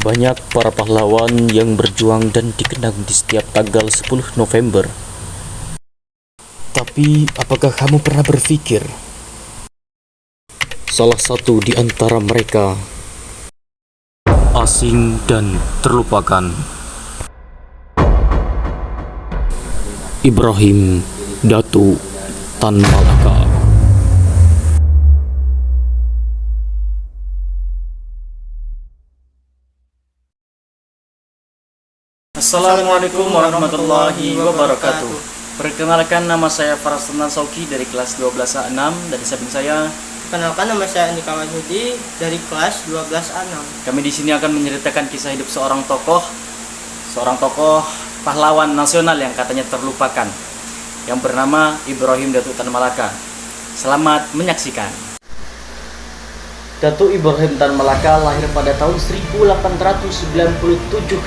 Banyak para pahlawan yang berjuang dan dikenang di setiap tanggal 10 November. Tapi apakah kamu pernah berpikir salah satu di antara mereka asing dan terlupakan? Ibrahim Datu Tan Malaka. Assalamualaikum warahmatullahi wabarakatuh. Perkenalkan, nama saya Faras Sauki dari kelas 12A6 dari samping saya. Perkenalkan, nama saya Andika Wahyudi dari kelas 12A6. Kami di sini akan menceritakan kisah hidup seorang tokoh pahlawan nasional yang katanya terlupakan, yang bernama Ibrahim Datu Tan Malaka. Selamat menyaksikan. Datu Ibrahim Tan Malaka lahir pada tahun 1897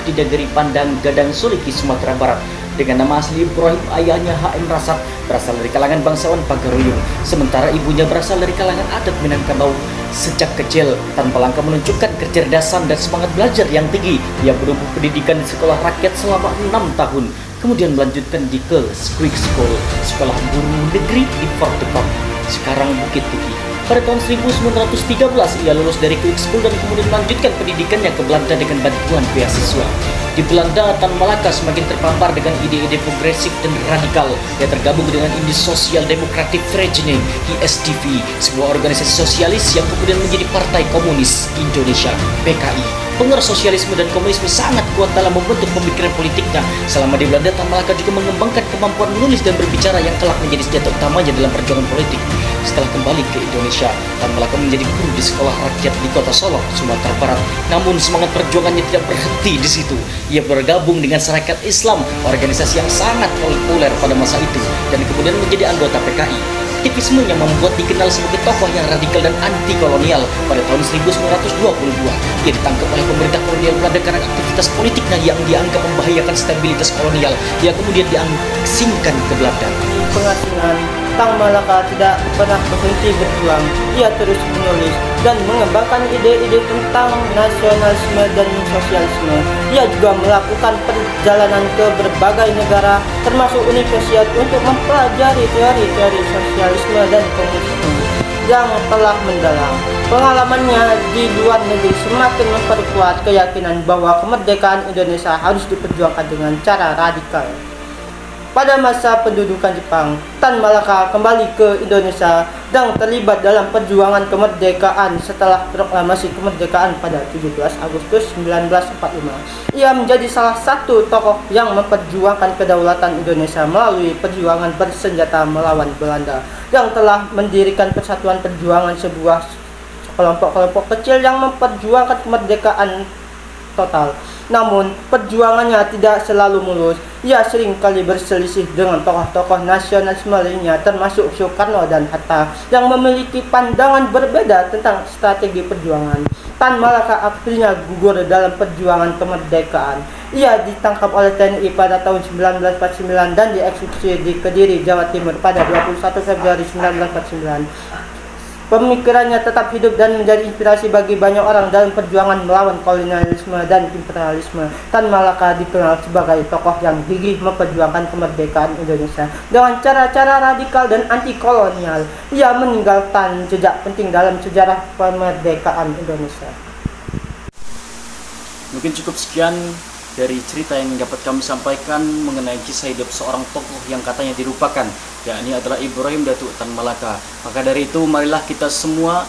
di negeri Pandang, Gadang Suliki, Sumatera Barat. Dengan nama asli Ibrahim, ayahnya H.M. Rasap berasal dari kalangan bangsawan Pagaruyung, sementara ibunya berasal dari kalangan adat Minangkabau. Sejak kecil, Tan Malaka menunjukkan kecerdasan dan semangat belajar yang tinggi. Ia menempuh pendidikan di sekolah rakyat selama 6 tahun, kemudian melanjutkan di Girls Quick School, sekolah guru negeri di Fort Depok, sekarang Bukit Tinggi. Pada tahun 1913 ia lulus dari Quick School dan kemudian melanjutkan pendidikannya ke Belanda dengan bantuan beasiswa. Di Belanda, Tan Malaka semakin terpapar dengan ide-ide progresif dan radikal. Ia tergabung dengan Indi Social Democratic Vereniging (ISDV), sebuah organisasi sosialis yang kemudian menjadi Partai Komunis Indonesia (PKI). Pengaruh sosialisme dan komunisme sangat kuat dalam membentuk pemikiran politiknya. Selama di Belanda, Tan Malaka juga mengembangkan kemampuan menulis dan berbicara yang kelak menjadi senjata utamanya dalam perjuangan politik. Setelah kembali ke Indonesia, Tan Malaka menjadi guru di sekolah rakyat di Kota Solok, Sumatera Barat. Namun semangat perjuangannya tidak berhenti di situ. Ia bergabung dengan Sarekat Islam, organisasi yang sangat populer pada masa itu, dan kemudian menjadi anggota PKI. Aktivismenya membuat dikenal sebagai tokoh yang radikal dan anti kolonial. Pada tahun 1922, ia ditangkap oleh pemerintah kolonial Belanda karena aktivitas politiknya yang dianggap membahayakan stabilitas kolonial. Ia kemudian diasingkan ke Belanda. Pengasingan, Tan Malaka tidak pernah berhenti berjuang. Ia terus menulis dan mengembangkan ide-ide tentang nasionalisme dan sosialisme. Ia juga melakukan perjalanan ke berbagai negara, termasuk Uni Soviet, untuk mempelajari teori-teori sosialisme dan komunisme yang telah mendalam. Pengalamannya di luar negeri semakin memperkuat keyakinan bahwa kemerdekaan Indonesia harus diperjuangkan dengan cara radikal. Pada masa pendudukan Jepang, Tan Malaka kembali ke Indonesia dan terlibat dalam perjuangan kemerdekaan setelah proklamasi kemerdekaan pada 17 Agustus 1945. Ia menjadi salah satu tokoh yang memperjuangkan kedaulatan Indonesia melalui perjuangan bersenjata melawan Belanda, yang telah mendirikan Persatuan Perjuangan, sebuah kelompok-kelompok kecil yang memperjuangkan kemerdekaan total. Namun, perjuangannya tidak selalu mulus. Ia sering kali berselisih dengan tokoh-tokoh nasionalisme lainnya, termasuk Soekarno dan Hatta, yang memiliki pandangan berbeda tentang strategi perjuangan. Tan Malaka akhirnya gugur dalam perjuangan kemerdekaan. Ia ditangkap oleh TNI pada tahun 1949 dan dieksekusi di Kediri, Jawa Timur pada 21 Februari 1949. Pemikirannya tetap hidup dan menjadi inspirasi bagi banyak orang dalam perjuangan melawan kolonialisme dan imperialisme. Tan Malaka dikenal sebagai tokoh yang gigih memperjuangkan kemerdekaan Indonesia dengan cara-cara radikal dan anti kolonial. Ia meninggalkan jejak penting dalam sejarah kemerdekaan Indonesia. Mungkin cukup sekian dari cerita yang dapat kami sampaikan mengenai kisah hidup seorang tokoh yang katanya dilupakan, yakni adalah Ibrahim Datu Tan Malaka. Maka dari itu, marilah kita semua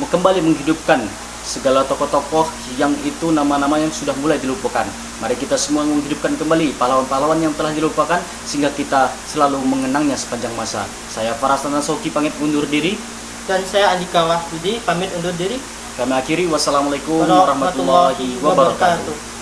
kembali menghidupkan segala tokoh-tokoh yang itu nama-nama yang sudah mulai dilupakan. Mari kita semua menghidupkan kembali pahlawan-pahlawan yang telah dilupakan, sehingga kita selalu mengenangnya sepanjang masa. Saya Faras Sauki pamit undur diri. Dan saya Andika Wahyudi pamit undur diri. Kami akhiri, wassalamualaikum warahmatullahi wabarakatuh.